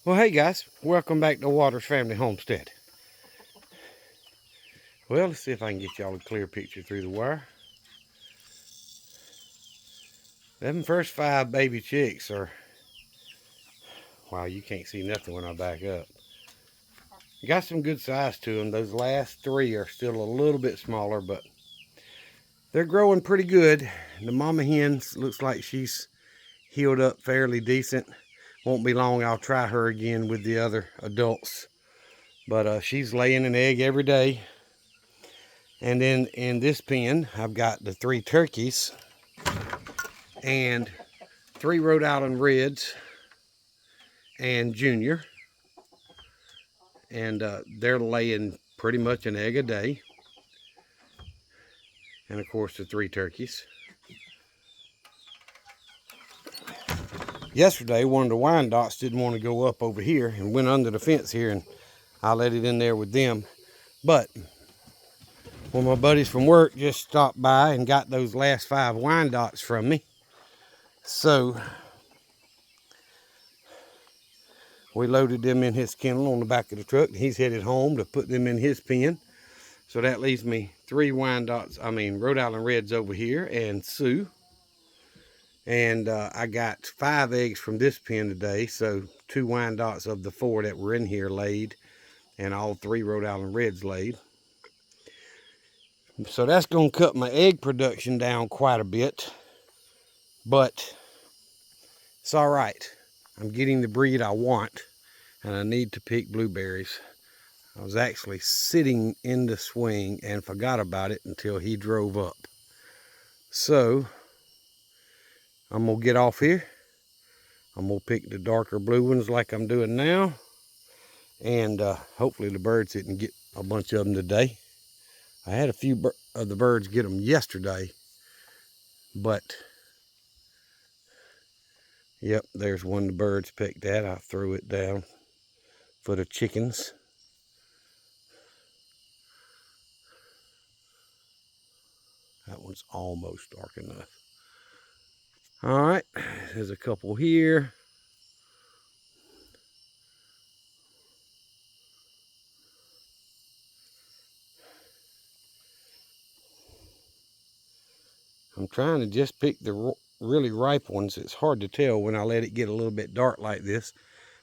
Well, hey guys, welcome back to Waters Family Homestead. Well, let's see if I can get y'all a clear picture through the wire. Them first 5 baby chicks are, wow, you can't see nothing when I back up. Got some good size to them. Those last 3 are still a little bit smaller, but they're growing pretty good. The mama hen looks like she's healed up fairly decent. Won't be long, I'll try her again with the other adults. But she's laying an egg every day. And then in this pen, I've got the 3 turkeys and 3 Rhode Island Reds and Junior. And they're laying pretty much an egg a day. And of course the 3 turkeys. Yesterday, one of the Winedots didn't want to go up over here and went under the fence here, and I let it in there with them. But when my buddies from work just stopped by and got those last 5 Winedots from me. So we loaded them in his kennel on the back of the truck. He's headed home to put them in his pen. So that leaves me 3 Rhode Island Reds over here and Sue. And I got 5 eggs from this pen today. So 2 Winedots of the 4 that were in here laid, and all 3 Rhode Island Reds laid. So that's going to cut my egg production down quite a bit. But it's all right. I'm getting the breed I want, and I need to pick blueberries. I was actually sitting in the swing and forgot about it until he drove up. So I'm going to get off here. I'm going to pick the darker blue ones like I'm doing now. And hopefully the birds didn't get a bunch of them today. I had a few of the birds get them yesterday. But, yep, there's one the birds picked at. I threw it down for the chickens. That one's almost dark enough. All right, there's a couple here. I'm trying to just pick the really ripe ones. It's hard to tell when I let it get a little bit dark like this.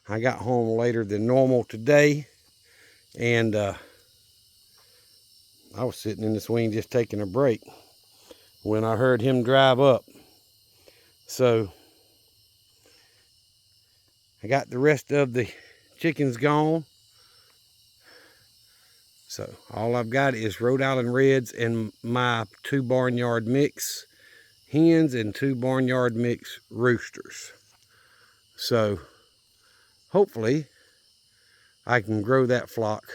I got home later than normal today, and I was sitting in the swing just taking a break when I heard him drive up. So I got the rest of the chickens gone. So all I've got is Rhode Island Reds and my 2 barnyard mix hens and 2 barnyard mix roosters. So hopefully I can grow that flock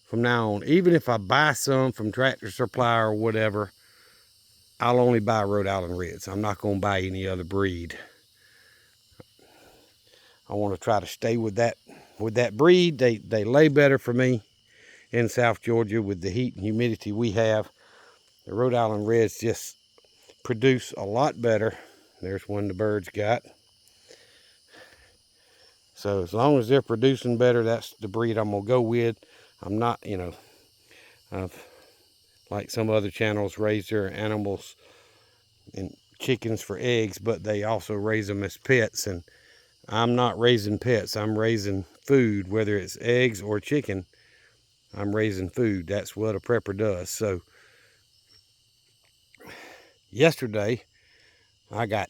from now on. Even if I buy some from Tractor Supply or whatever, I'll only buy Rhode Island Reds. I'm not going to buy any other breed. I want to try to stay with that breed. They lay better for me in South Georgia with the heat and humidity we have. The Rhode Island Reds just produce a lot better. There's one the birds got. So as long as they're producing better, that's the breed I'm going to go with. I'm not, like some other channels raise their animals and chickens for eggs, but they also raise them as pets. And I'm not raising pets. I'm raising food, whether it's eggs or chicken. I'm raising food. That's what a prepper does. So yesterday, I got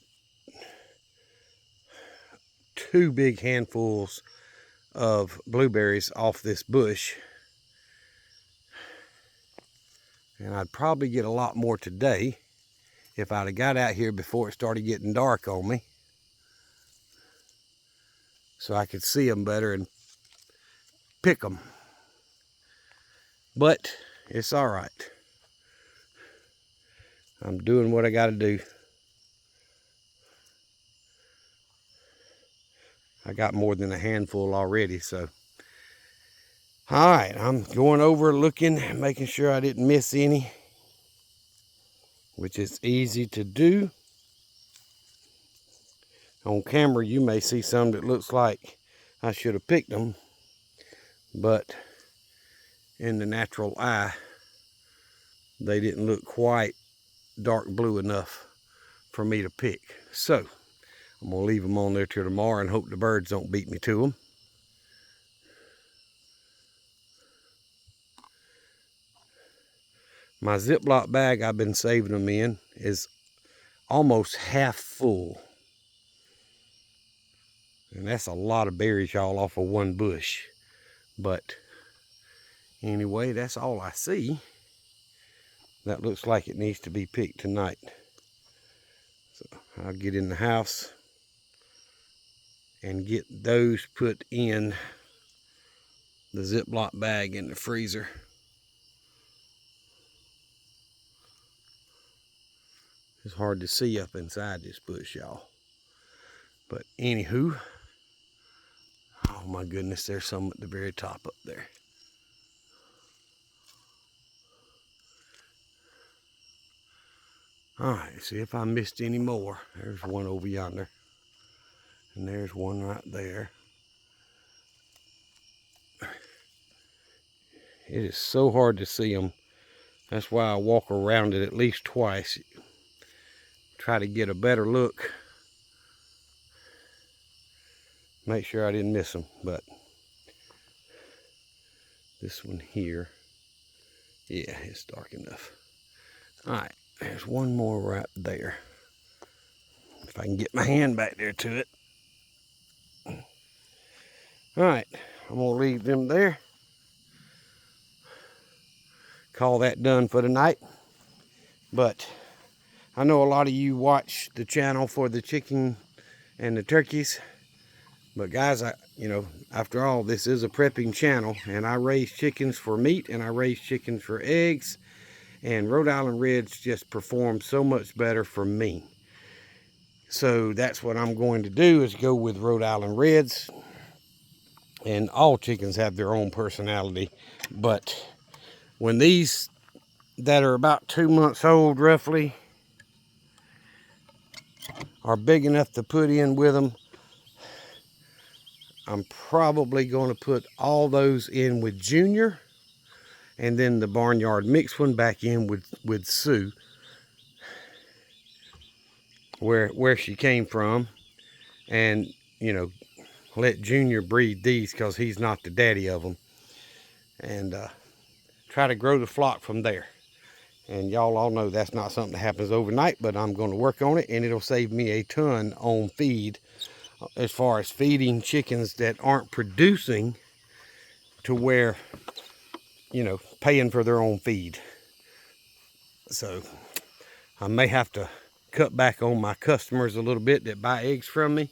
2 big handfuls of blueberries off this bush. And I'd probably get a lot more today if I'd have got out here before it started getting dark on me, so I could see them better and pick them. But it's all right. I'm doing what I got to do. I got more than a handful already, so. All right, I'm going over looking, making sure I didn't miss any, which is easy to do. On camera, you may see some that looks like I should have picked them, but in the natural eye, they didn't look quite dark blue enough for me to pick. So I'm gonna leave them on there till tomorrow and hope the birds don't beat me to them. My Ziploc bag I've been saving them in is almost half full. And that's a lot of berries, y'all, off of one bush. But anyway, that's all I see. That looks like it needs to be picked tonight. So I'll get in the house and get those put in the Ziploc bag in the freezer. It's hard to see up inside this bush, y'all. But anywho, oh my goodness, there's some at the very top up there. All right, see if I missed any more. There's one over yonder. And there's one right there. It is so hard to see them. That's why I walk around it at least twice. Try to get a better look. Make sure I didn't miss them. But this one here, yeah, it's dark enough. All right, there's one more right there. If I can get my hand back there to it. All right, I'm gonna leave them there. Call that done for tonight. But I know a lot of you watch the channel for the chicken and the turkeys. But guys, after all, this is a prepping channel, and I raise chickens for meat and I raise chickens for eggs. And Rhode Island Reds just perform so much better for me. So that's what I'm going to do, is go with Rhode Island Reds. And all chickens have their own personality. But when these that are about 2 months old roughly are big enough to put in with them, I'm probably going to put all those in with Junior, and then the barnyard mixed one back in with Sue, where she came from, and let Junior breed these because he's not the daddy of them, and try to grow the flock from there. And y'all all know that's not something that happens overnight, but I'm going to work on it, and it'll save me a ton on feed as far as feeding chickens that aren't producing, to where paying for their own feed. So I may have to cut back on my customers a little bit that buy eggs from me,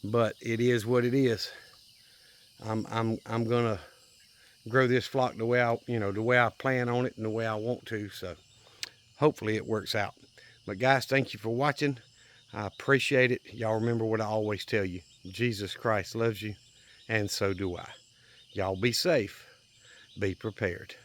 but it is what it is. I'm gonna grow this flock the way I plan on it and the way I want to. So hopefully it works out. But guys, thank you for watching. I appreciate it. Y'all remember what I always tell you: Jesus Christ loves you, and so do I. Y'all be safe. Be prepared.